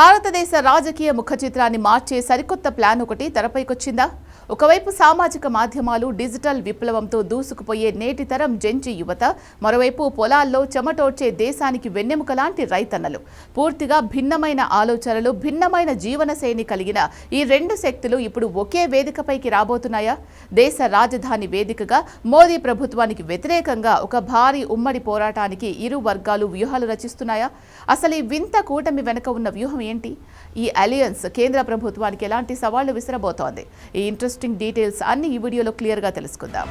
భారతదేశ రాజకీయ ముఖచిత్రాన్ని మార్చే సరికొత్త ప్లాన్ ఒకటి తెరపైకొచ్చిందా? ఒకవైపు సామాజిక మాధ్యమాలు డిజిటల్ విప్లవంతో దూసుకుపోయే నేటి తరం జెన్జీ యువత, మరోవైపు పొలాల్లో చెమటోడ్చే దేశానికి వెన్నెముక లాంటి రైతన్నలు. పూర్తిగా భిన్నమైన ఆలోచనలు, భిన్నమైన జీవనశైలి కలిగిన ఈ రెండు శక్తులు ఇప్పుడు ఒకే వేదికపైకి రాబోతున్నాయా? దేశ రాజధాని వేదికగా మోదీ ప్రభుత్వానికి వ్యతిరేకంగా ఒక భారీ ఉమ్మడి పోరాటానికి ఇరు వర్గాలు వ్యూహాలు రచిస్తున్నాయా? అసలు ఈ వింత కూటమి వెనుక ఉన్న వ్యూహం ఏంటి? ఈ అలయన్స్ కేంద్ర ప్రభుత్వానికి ఎలాంటి సవాళ్లు విసిరబోతోంది? ఈ ఇంట్రెస్టింగ్ డీటెయిల్స్ అన్ని ఈ వీడియోలో క్లియర్గా తెలుసుకుందాం.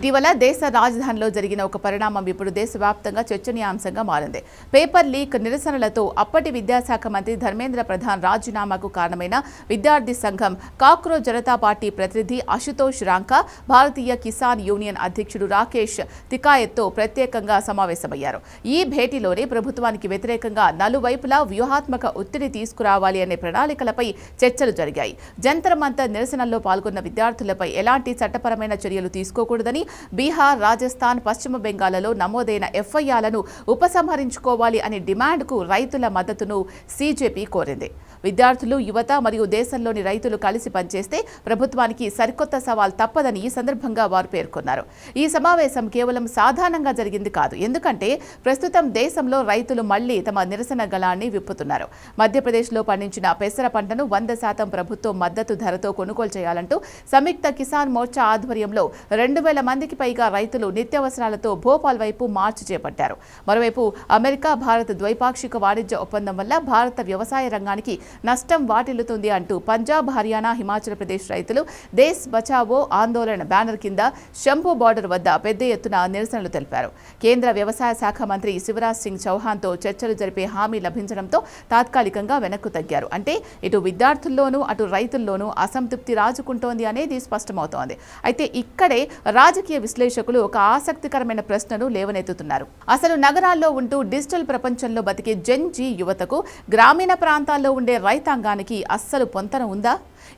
ఇటీవల దేశ రాజధానిలో జరిగిన ఒక పరిణామం ఇప్పుడు దేశవ్యాప్తంగా చర్చనీయాంశంగా మారింది. పేపర్ లీక్ నిరసనలతో అప్పటి విద్యాశాఖ మంత్రి ధర్మేంద్ర ప్రధాన్ రాజీనామాకు కారణమైన విద్యార్థి సంఘం కాక్రోచ్ జనతా పార్టీ ప్రతినిధి అశుతోష్ రాంకా, భారతీయ కిసాన్ యూనియన్ అధ్యక్షుడు రాకేష్ తికాయత్తో ప్రత్యేకంగా సమావేశమయ్యారు. ఈ భేటీలోనే ప్రభుత్వానికి వ్యతిరేకంగా నలువైపులా వ్యూహాత్మక ఒత్తిడి తీసుకురావాలి అనే ప్రణాళికలపై చర్చలు జరిగాయి. జంతర్ మంతర్ నిరసనల్లో పాల్గొన్న విద్యార్థులపై ఎలాంటి చట్టపరమైన చర్యలు తీసుకోకూడదని, బీహార్, రాజస్థాన్, పశ్చిమ బెంగాల్లో నమోదైన ఎఫ్ఐఆర్లను ఉపసంహరించుకోవాలి అనే డిమాండ్కు రైతుల మద్దతును సీజేపీ కోరింది. విద్యార్థులు, యువత మరియు దేశంలోని రైతులు కలిసి పనిచేస్తే ప్రభుత్వానికి సరికొత్త సవాల్ తప్పదని ఈ సందర్భంగా వారు పేర్కొన్నారు. ఈ సమావేశం కేవలం సాధారణంగా జరిగింది కాదు, ఎందుకంటే ప్రస్తుతం దేశంలో రైతులు మళ్లీ తమ నిరసన గళాన్ని విప్పుతున్నారు. మధ్యప్రదేశ్లో పండించిన పెసర పంటను 100% ప్రభుత్వం మద్దతు ధరతో కొనుగోలు చేయాలంటూ సంయుక్త కిసాన్ మోర్చా ఆధ్వర్యంలో 2,000 మందికి పైగా రైతులు నిత్యావసరాలతో భోపాల్ వైపు మార్చి చేపట్టారు. మరోవైపు అమెరికా, భారత్ ద్వైపాక్షిక వాణిజ్య ఒప్పందం వల్ల భారత వ్యవసాయ రంగానికి నష్టం వాటిల్లుతుంది అంటూ పంజాబ్, హర్యానా, హిమాచల్ ప్రదేశ్ రైతులు దేశ్ బచావో ఆందోళన బ్యానర్ కింద శంభు బార్డర్ వద్ద పెద్ద ఎత్తున నిరసనలు తెలిపారు. కేంద్ర వ్యవసాయ శాఖ మంత్రి శివరాజ్ సింగ్ చౌహాన్తో చర్చలు జరిపే హామీ లభించడంతో తాత్కాలికంగా వెనక్కు తగ్గారు. అంటే ఇటు విద్యార్థుల్లోనూ అటు రైతుల్లోనూ అసంతృప్తి రాజుకుంటోంది అనేది స్పష్టమవుతోంది. అయితే ఇక్కడే రాజకీయ విశ్లేషకులు ఒక ఆసక్తికరమైన ప్రశ్నను లేవనెత్తుతున్నారు. అసలు నగరాల్లో ఉంటూ డిజిటల్ ప్రపంచంలో బతికే జెన్జీ యువతకు గ్రామీణ ప్రాంతాల్లో ఉండే రైతాంగానికి అస్సలు పొంతన ఉందా?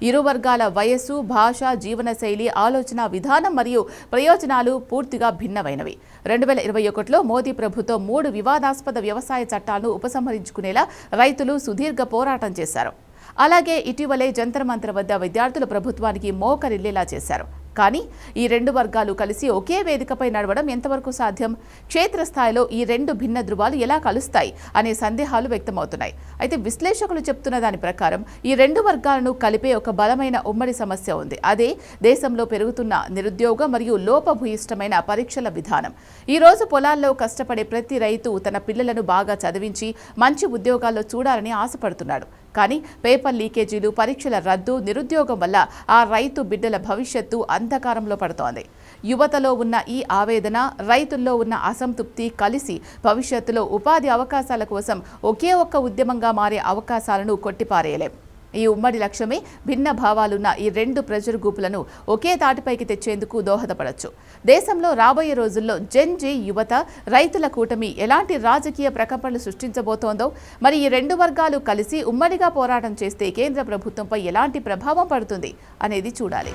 ఇరు వర్గాల వయస్సు, భాష, జీవనశైలి, ఆలోచన విధానం మరియు ప్రయోజనాలు పూర్తిగా భిన్నమైనవి. 2021లో మోదీ ప్రభుత్వం 3 వివాదాస్పద వ్యవసాయ చట్టాలను ఉపసంహరించుకునేలా రైతులు సుదీర్ఘ పోరాటం చేశారు. అలాగే ఇటీవలే జంతర్ మంతర్ వద్ద విద్యార్థులు ప్రభుత్వానికి మోకరిల్లేలా చేశారు. కానీ ఈ రెండు వర్గాలు కలిసి ఒకే వేదికపై నడవడం ఎంతవరకు సాధ్యం? క్షేత్రస్థాయిలో ఈ రెండు భిన్న ధృవాలు ఎలా కలుస్తాయి అనే సందేహాలు వ్యక్తమవుతున్నాయి. అయితే విశ్లేషకులు చెప్తున్న దాని ప్రకారం ఈ రెండు వర్గాలను కలిపే ఒక బలమైన ఉమ్మడి సమస్య ఉంది. అదే దేశంలో పెరుగుతున్న నిరుద్యోగం మరియు లోపభూయిష్టమైన పరీక్షల విధానం. ఈ రోజు పొలాల్లో కష్టపడే ప్రతి రైతు తన పిల్లలను బాగా చదివించి మంచి ఉద్యోగాల్లో చూడాలని ఆశపడుతున్నాడు. కానీ పేపర్ లీకేజీలు, పరీక్షల రద్దు, నిరుద్యోగం వల్ల ఆ రైతు బిడ్డల భవిష్యత్తు అంధకారంలో పడుతోంది. యువతలో ఉన్న ఈ ఆవేదన, రైతుల్లో ఉన్న అసంతృప్తి కలిసి భవిష్యత్తులో ఉపాధి అవకాశాల కోసం ఒకే ఒక్క ఉద్యమంగా మారే అవకాశాలను కొట్టిపారేయలేం. ఈ ఉమ్మడి లక్ష్యమే భిన్న భావాలున్న ఈ రెండు ప్రజల గ్రూపులను ఒకే తాటిపైకి తెచ్చేందుకు దోహదపడవచ్చు. దేశంలో రాబోయే రోజుల్లో జెన్జీ యువత, రైతుల కూటమి ఎలాంటి రాజకీయ ప్రకంపనలు సృష్టించబోతోందో, మరి ఈ రెండు వర్గాలు కలిసి ఉమ్మడిగా పోరాటం చేస్తే కేంద్ర ప్రభుత్వంపై ఎలాంటి ప్రభావం పడుతుంది అనేది చూడాలి.